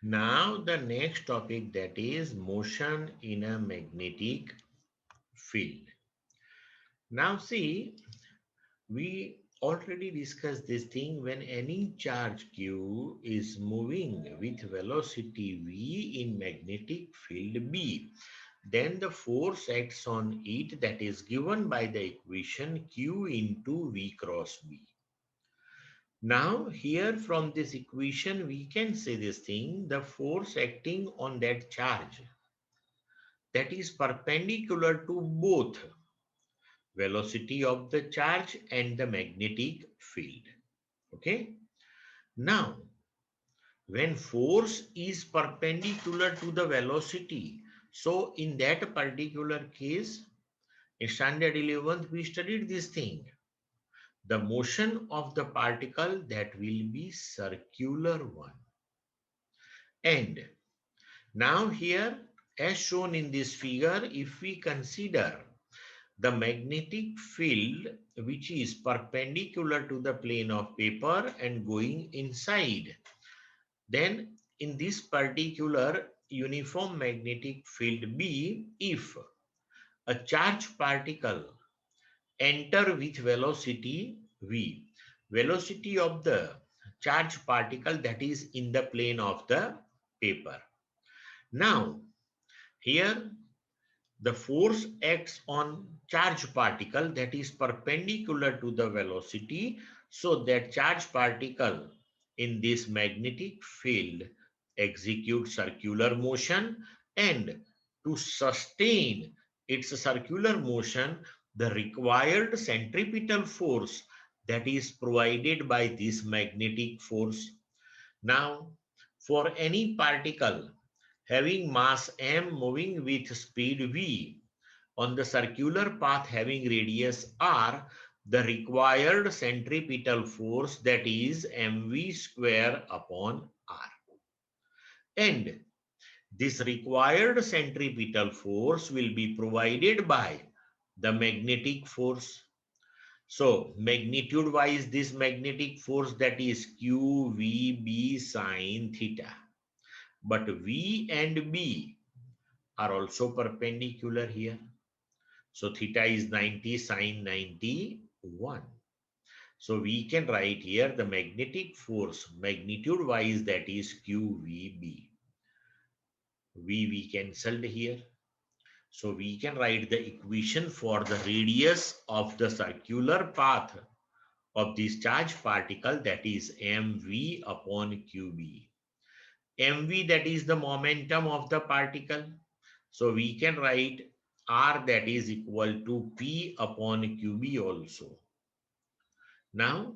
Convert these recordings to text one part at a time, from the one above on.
Now the next topic, that is motion in a magnetic field. Now see, we already discussed this thing. When any charge Q is moving with velocity V in magnetic field B, then the force acts on it, that is given by the equation Q into V cross B. Now here from this equation we can say this thing, the force acting on that charge, that is perpendicular to both velocity of the charge and the magnetic field. Okay. Now, when force is perpendicular to the velocity, so in that particular case, in standard 11th, we studied this thing. The motion of the particle, that will be circular one. And now here, as shown in this figure, if we consider the magnetic field which is perpendicular to the plane of paper and going inside, then in this particular uniform magnetic field B, if a charged particle enter with velocity V, velocity of the charged particle, that is in the plane of the paper. Now here the force acts on charged particle, that is perpendicular to the velocity, so that charged particle in this magnetic field executes circular motion, and to sustain its circular motion, the required centripetal force, that is provided by this magnetic force. Now, for any particle having mass m moving with speed v on the circular path having radius r, the required centripetal force, that is mv square upon r. And this required centripetal force will be provided by the magnetic force. So magnitude wise, this magnetic force, that is qvb sine theta. But v and b are also perpendicular here. So theta is 90 sine 91. So we can write here the magnetic force magnitude wise, that is QVB. We cancelled here. So we can write the equation for the radius of the circular path of this charged particle, that is mv upon qb. mv, that is the momentum of the particle. So we can write r, that is equal to p upon qb also. Now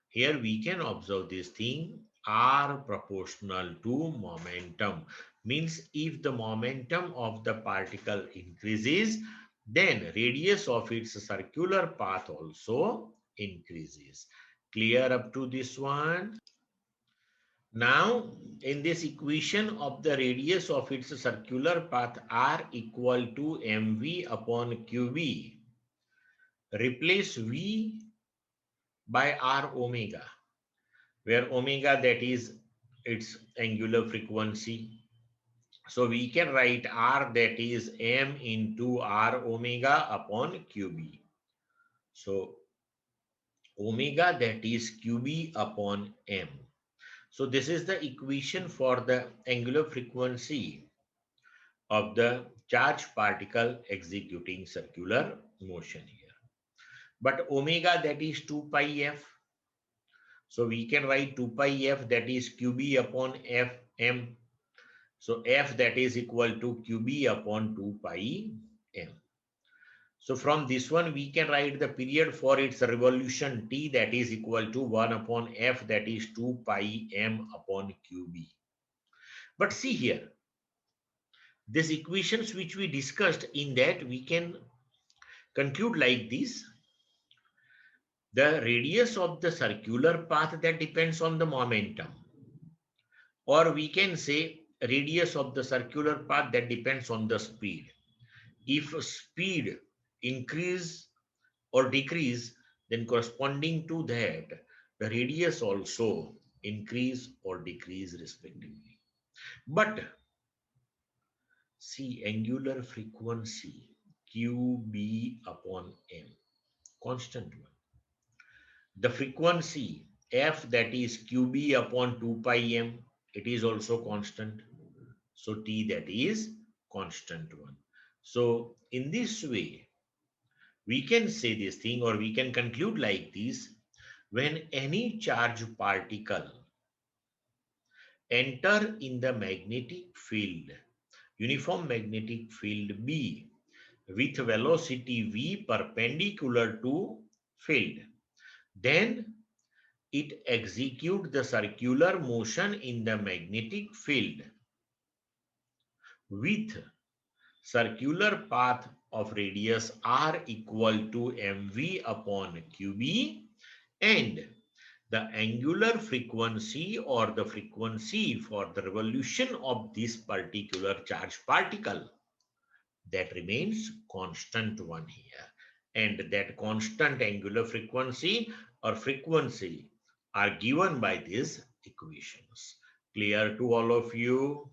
here we can observe this thing, r proportional to momentum. Means if the momentum of the particle increases, then radius of its circular path also increases. Clear up to this one? Now, in this equation of the radius of its circular path r equal to mv upon qv, replace v by r omega, where omega, that is its angular frequency. So we can write r, that is m into r omega upon qb. So omega, that is qb upon m. So this is the equation for the angular frequency of the charged particle executing circular motion here. But omega, that is 2 pi f. So we can write 2 pi f, that is qb upon f m. So f, that is equal to qb upon 2 pi m. So from this one we can write the period for its revolution t, that is equal to 1 upon f, that is 2 pi m upon qb. But see here, these equations which we discussed, in that we can conclude like this. The radius of the circular path, that depends on the momentum. Or we can say radius of the circular path, that depends on the speed. If speed increase or decrease, then corresponding to that, the radius also increase or decrease respectively. But see, angular frequency QB upon M, constant one. The frequency F, that is QB upon 2 pi M, it is also constant. So T, that is constant one. So in this way, we can say this thing, or we can conclude like this: when any charge particle enter in the magnetic field, uniform magnetic field B, with velocity v perpendicular to field, then it executes the circular motion in the magnetic field with circular path of radius r equal to mv upon qb, and the angular frequency, or the frequency for the revolution of this particular charge particle, that remains constant one here. And that constant angular frequency or frequency are given by these equations. Clear to all of you?